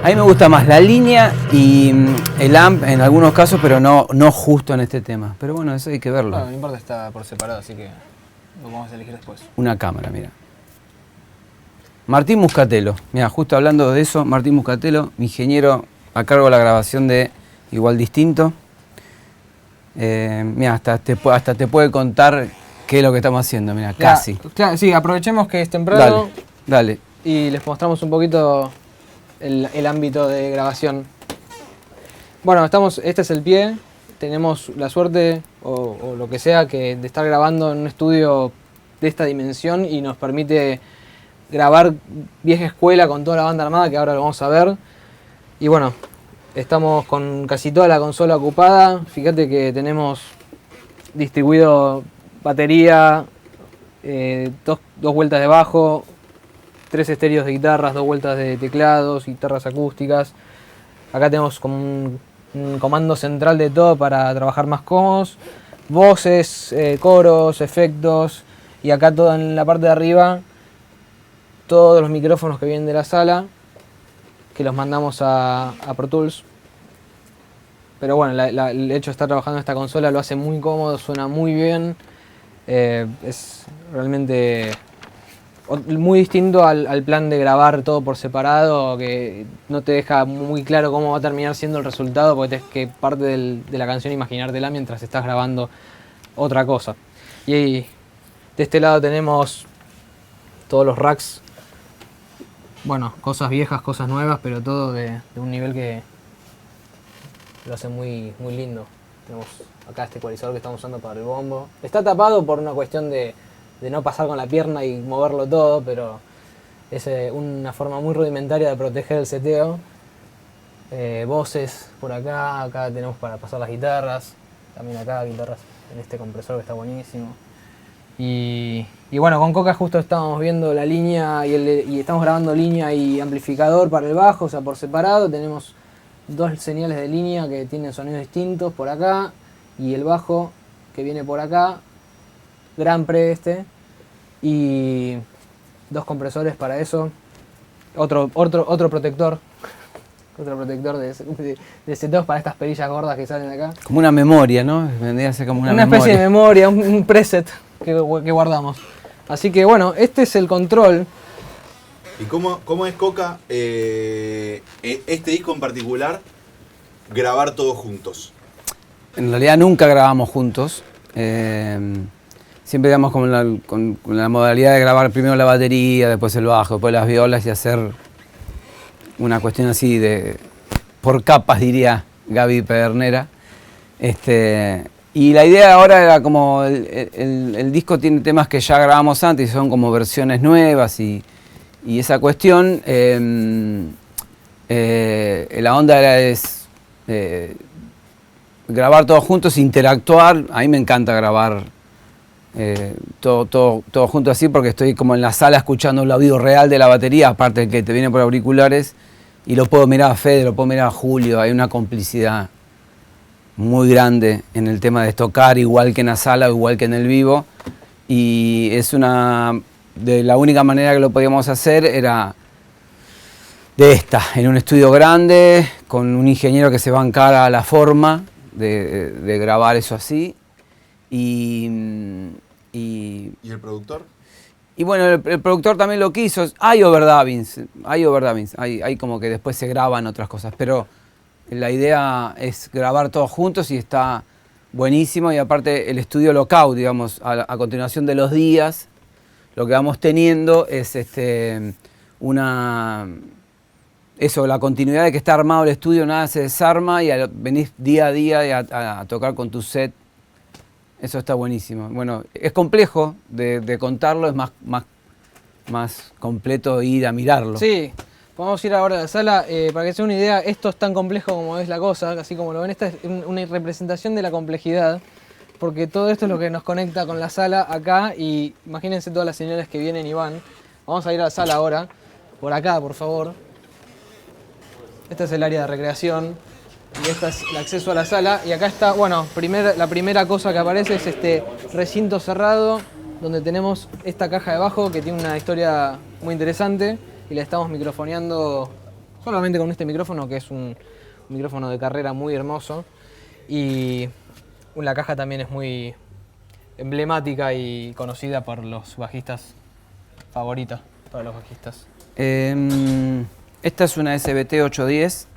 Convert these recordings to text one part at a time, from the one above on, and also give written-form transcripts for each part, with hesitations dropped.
A mí me gusta más la línea y el amp en algunos casos, pero no justo en este tema. Pero bueno, eso hay que verlo. No, no importa, está por separado, así que lo vamos a elegir después. Una cámara, mira. Martín Muscatelo. Mira, justo hablando de eso, Martín Muscatelo, ingeniero a cargo de la grabación de Igual Distinto. Mira, hasta te puede contar qué es lo que estamos haciendo, mira, casi. Claro, sí, aprovechemos que es temprano. Dale. Y les mostramos un poquito el ámbito de grabación. Bueno, este es el pie. Tenemos la suerte, o lo que sea, de estar grabando en un estudio de esta dimensión y nos permite grabar vieja escuela con toda la banda armada, que ahora lo vamos a ver. Y bueno, estamos con casi toda la consola ocupada. Fíjate que tenemos distribuido batería, dos vueltas de bajo, 3 estéreos de guitarras, 2 vueltas de teclados, guitarras acústicas. Acá tenemos como un comando central de todo para trabajar más cómodos. Voces, coros, efectos. Y acá todo en la parte de arriba, todos los micrófonos que vienen de la sala, que los mandamos a Pro Tools. Pero bueno, el hecho de estar trabajando en esta consola lo hace muy cómodo, suena muy bien. Es realmente muy distinto al plan de grabar todo por separado, que no te deja muy claro cómo va a terminar siendo el resultado, porque tienes que parte de la canción imaginártela mientras estás grabando otra cosa. Y de este lado tenemos todos los racks, bueno, cosas viejas, cosas nuevas, pero todo de un nivel que lo hace muy, muy lindo. Tenemos acá este ecualizador que estamos usando para el bombo. Está tapado por una cuestión de no pasar con la pierna y moverlo todo, pero es una forma muy rudimentaria de proteger el seteo. Voces por acá, acá tenemos para pasar las guitarras, también acá guitarras en este compresor que está buenísimo. Y bueno, con Coca justo estábamos viendo la línea y estamos grabando línea y amplificador para el bajo, o sea, por separado. Tenemos 2 señales de línea que tienen sonidos distintos por acá y el bajo que viene por acá. Gran pre y 2 compresores para eso, otro protector, de setos para estas perillas gordas que salen acá. Como una memoria, ¿no? Vendría a ser como una memoria. Especie de memoria, un preset que guardamos. Así que bueno, este es el control. ¿Y cómo es, Coca, este disco en particular, grabar todos juntos? En realidad nunca grabamos juntos. Siempre digamos con la modalidad de grabar primero la batería, después el bajo, después las violas y hacer una cuestión así por capas, diría Gaby Pedernera. Y la idea ahora era como el disco tiene temas que ya grabamos antes y son como versiones nuevas y esa cuestión, la onda es grabar todos juntos, interactuar. A mí me encanta grabar todo junto así porque estoy como en la sala escuchando el audio real de la batería, aparte que te viene por auriculares, y lo puedo mirar a Fede, lo puedo mirar a Julio. Hay una complicidad muy grande en el tema de tocar igual que en la sala, igual que en el vivo, y es la única manera que lo podíamos hacer era en un estudio grande, con un ingeniero que se bancara la forma de grabar eso así. ¿Y el productor? Y bueno, el productor también lo quiso. Hay overdubbings, hay como que después se graban otras cosas, pero la idea es grabar todos juntos y está buenísimo. Y aparte el estudio lockout, digamos, a continuación de los días, lo que vamos teniendo es la continuidad de que está armado el estudio, nada se desarma y venís día a día a tocar con tu set. Eso está buenísimo. Bueno, es complejo de contarlo, es más completo ir a mirarlo. Sí, podemos ir ahora a la sala. Para que se den una idea, esto es tan complejo como es la cosa, así como lo ven, esta es una representación de la complejidad, porque todo esto es lo que nos conecta con la sala acá, y imagínense todas las señales que vienen y van. Vamos a ir a la sala ahora, por acá, por favor. Este es el área de recreación. Y este es el acceso a la sala. Y acá está, bueno, la primera cosa que aparece es este recinto cerrado, donde tenemos esta caja de bajo que tiene una historia muy interesante y la estamos microfoneando solamente con este micrófono, que es un micrófono de carrera muy hermoso. Y la caja también es muy emblemática y conocida por los bajistas, favorita para los bajistas. Esta es una SBT 810.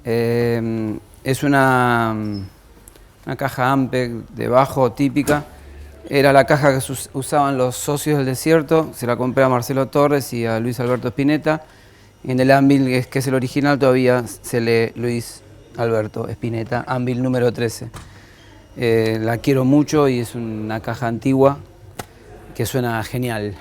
Es una caja Ampeg de bajo típica. Era la caja que usaban los Socios del Desierto. Se la compré a Marcelo Torres y a Luis Alberto Spinetta. En el Anvil, que es el original, todavía se lee Luis Alberto Spinetta, Anvil número 13. La quiero mucho y es una caja antigua que suena genial.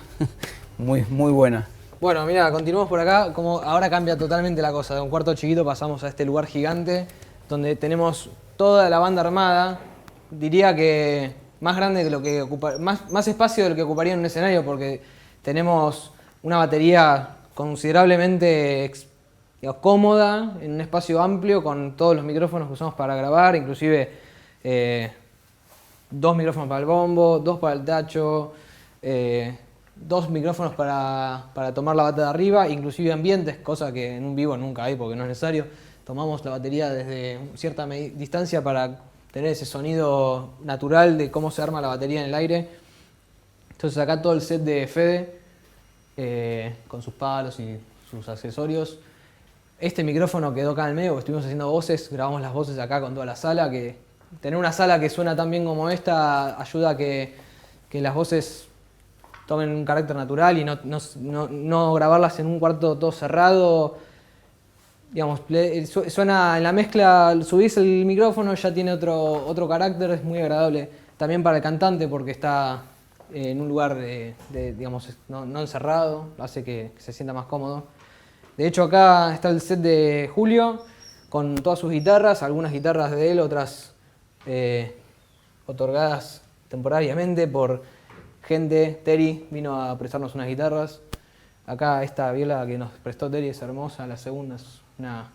Muy buena. Bueno, mira, continuamos por acá. Como ahora cambia totalmente la cosa. De un cuarto chiquito pasamos a este lugar gigante donde tenemos toda la banda armada. Diría que más grande que lo que ocupa, más espacio de lo que ocuparía en un escenario, porque tenemos una batería considerablemente cómoda en un espacio amplio con todos los micrófonos que usamos para grabar, inclusive 2 micrófonos para el bombo, 2 para el tacho, 2 micrófonos para tomar la batería de arriba, inclusive ambientes, cosa que en un vivo nunca hay porque no es necesario. Tomamos la batería desde cierta distancia para tener ese sonido natural de cómo se arma la batería en el aire. Entonces acá todo el set de Fede, con sus palos y sus accesorios. Este micrófono quedó acá en el medio, estuvimos haciendo voces, grabamos las voces acá con toda la sala. Que tener una sala que suena tan bien como esta ayuda a que las voces tomen un carácter natural y no grabarlas en un cuarto todo cerrado. Digamos, suena en la mezcla, subís el micrófono, ya tiene otro carácter, es muy agradable también para el cantante porque está en un lugar digamos, no encerrado, hace que se sienta más cómodo. De hecho acá está el set de Julio con todas sus guitarras, algunas guitarras de él, otras otorgadas temporariamente por gente. Terry vino a prestarnos unas guitarras. Acá esta viola que nos prestó Terry es hermosa, la segunda es una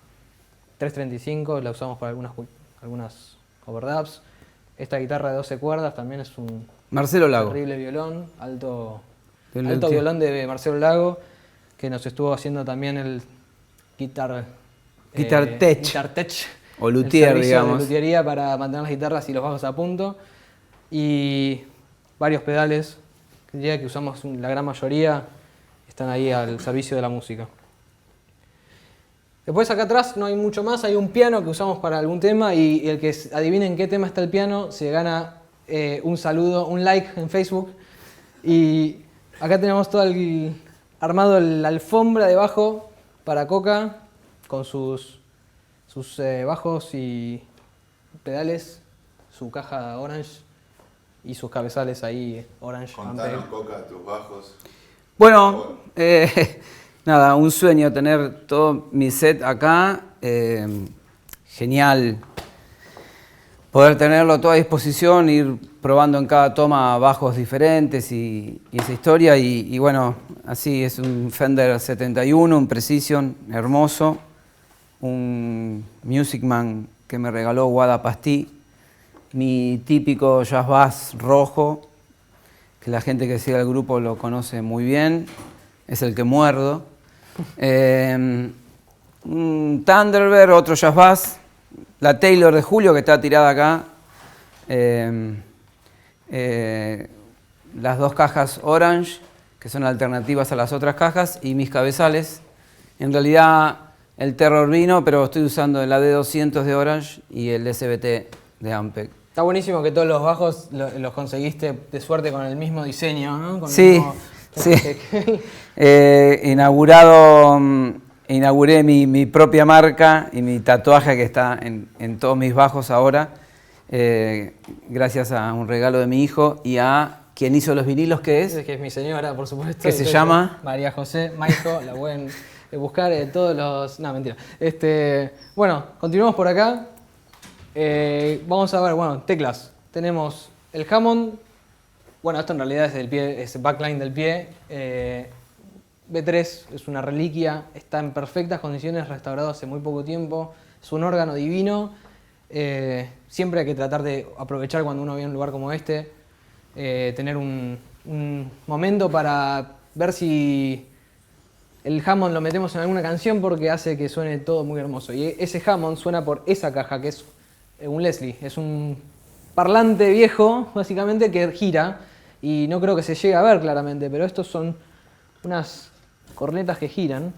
335, la usamos para algunas overdubs. Esta guitarra de 12 cuerdas también es un Marcelo Lago. terrible violón, alto violón de Marcelo Lago, que nos estuvo haciendo también el guitar tech o luthier, digamos. De luthiería para mantener las guitarras y los bajos a punto. Y varios pedales, que usamos la gran mayoría, están ahí al servicio de la música. Después acá atrás no hay mucho más, hay un piano que usamos para algún tema y el que adivine en qué tema está el piano se gana un saludo, un like en Facebook. Y acá tenemos todo armado la alfombra de bajo para Coca con sus bajos y pedales, su caja Orange y sus cabezales ahí Orange. Contanos, Coca, tus bajos. Bueno, nada, un sueño tener todo mi set acá. Genial poder tenerlo todo a disposición, ir probando en cada toma bajos diferentes y esa historia. Y bueno, así es un Fender 71, un Precision hermoso, un Music Man que me regaló Guada Pastí, mi típico jazz bass rojo, que la gente que sigue el grupo lo conoce muy bien, es el que muerdo. Un Thunderbird, otro jazz bass, la Taylor de Julio que está tirada acá, las 2 cajas Orange, que son alternativas a las otras cajas, y mis cabezales. En realidad el Terror vino, pero estoy usando la D200 de Orange y el SBT de Ampeg. Está buenísimo que todos los bajos los conseguiste de suerte con el mismo diseño, ¿no? Con Sí, sí. Inauguré mi propia marca y mi tatuaje que está en todos mis bajos ahora, gracias a un regalo de mi hijo y a quien hizo los vinilos, que es mi señora, por supuesto. ¿Qué se llama? María José Maijo, la pueden buscar en todos los... No, mentira. Bueno, continuamos por acá. Vamos a ver, bueno, teclas. Tenemos el Hammond. Bueno, esto en realidad es del pie, es backline del pie. B3 es una reliquia, está en perfectas condiciones, restaurado hace muy poco tiempo. Es un órgano divino. Siempre hay que tratar de aprovechar cuando uno viene a un lugar como este, tener un momento para ver si el Hammond lo metemos en alguna canción porque hace que suene todo muy hermoso. Y ese Hammond suena por esa caja, que es un Leslie. Es un parlante viejo, básicamente, que gira. Y no creo que se llegue a ver claramente, pero estos son unas cornetas que giran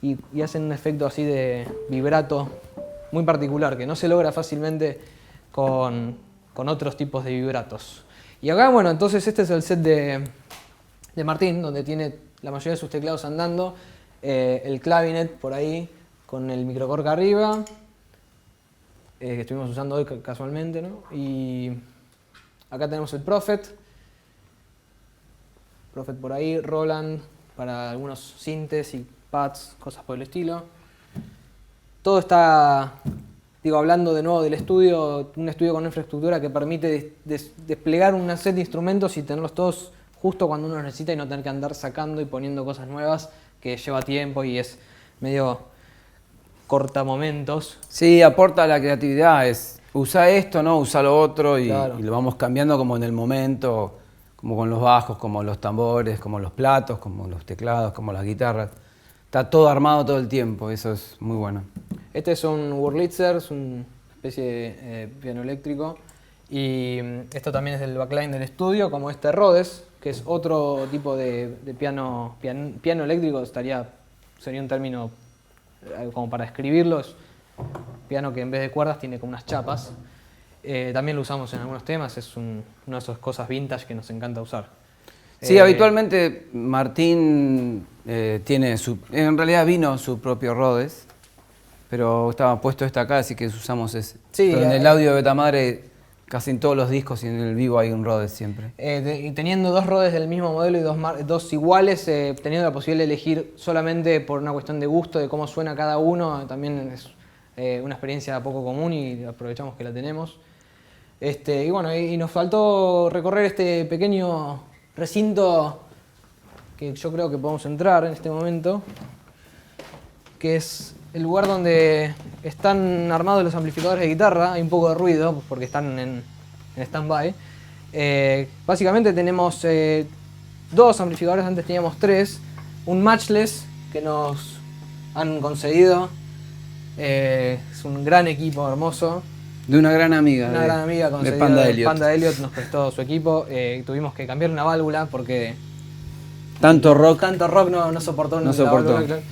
y hacen un efecto así de vibrato muy particular, que no se logra fácilmente con otros tipos de vibratos. Y acá, bueno, entonces este es el set de Martín, donde tiene la mayoría de sus teclados andando, el clavinet por ahí, con el microcork arriba, que estuvimos usando hoy casualmente, ¿no? Y acá tenemos el Prophet por ahí, Roland para algunos sintes y pads, cosas por el estilo. Todo está, digo, hablando de nuevo del estudio, un estudio con una infraestructura que permite desplegar una set de instrumentos y tenerlos todos justo cuando uno los necesita y no tener que andar sacando y poniendo cosas nuevas, que lleva tiempo y es medio cortamomentos. Sí, aporta a la creatividad, es usa esto, no, usa lo otro y, Claro. y lo vamos cambiando como en el momento, como con los bajos, como los tambores, como los platos, como los teclados, como las guitarras. Está todo armado todo el tiempo, eso es muy bueno. Este es un Wurlitzer, es una especie de piano eléctrico. Y esto también es del backline del estudio, como este Rhodes, que es otro tipo de piano eléctrico, sería un término como para describirlo. Es piano que en vez de cuerdas tiene como unas chapas. También lo usamos en algunos temas, es una de esas cosas vintage que nos encanta usar. Sí, habitualmente Martín tiene en realidad vino su propio Rhodes, pero estaba puesto este acá, así que usamos ese. Sí, pero en el audio de Betamadre, casi en todos los discos y en el vivo hay un Rhodes siempre. Y teniendo dos Rhodes del mismo modelo y dos iguales, teniendo la posibilidad de elegir solamente por una cuestión de gusto, de cómo suena cada uno, también es una experiencia poco común y aprovechamos que la tenemos. Y bueno, y nos faltó recorrer este pequeño recinto que yo creo que podemos entrar en este momento, que es el lugar donde están armados los amplificadores de guitarra. Hay un poco de ruido porque están en stand-by. Básicamente tenemos dos amplificadores, antes teníamos tres, un matchless que nos han concedido, es un gran equipo hermoso. De una gran amiga. Una gran amiga de concedida Panda de Elliot. Panda Elliot nos prestó su equipo. Tuvimos que cambiar una válvula porque Tanto rock. tanto rock no soportó. No la soportó. válvula, claro.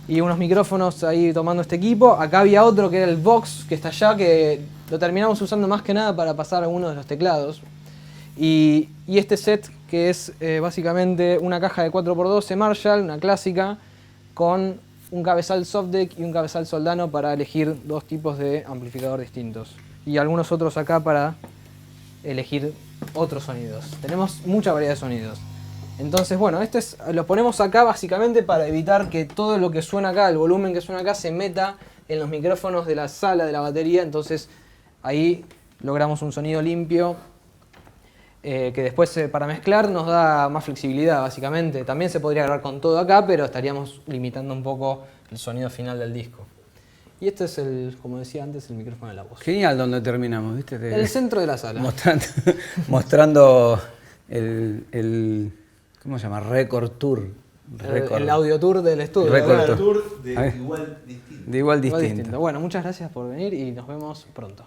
Y unos micrófonos ahí tomando este equipo. Acá había otro que era el Vox, que está allá, que lo terminamos usando más que nada para pasar algunos de los teclados. Y este set, que es básicamente una caja de 4x12 Marshall, una clásica, con un cabezal Softdeck y un cabezal Soldano para elegir dos tipos de amplificador distintos. Y algunos otros acá para elegir otros sonidos. Tenemos mucha variedad de sonidos. Entonces, bueno, lo ponemos acá básicamente para evitar que todo lo que suena acá, el volumen que suena acá, se meta en los micrófonos de la sala de la batería. Entonces, ahí logramos un sonido limpio que después para mezclar nos da más flexibilidad, básicamente. También se podría grabar con todo acá, pero estaríamos limitando un poco el sonido final del disco. Y este es como decía antes, el micrófono de la voz. Genial donde terminamos, ¿viste? El centro de la sala. Mostrando el ¿cómo se llama? Record Tour. El audio tour del estudio. Record Claro. tour. Tour de Ahí. igual distinto. De igual Igual distinto. Bueno, muchas gracias por venir y nos vemos pronto.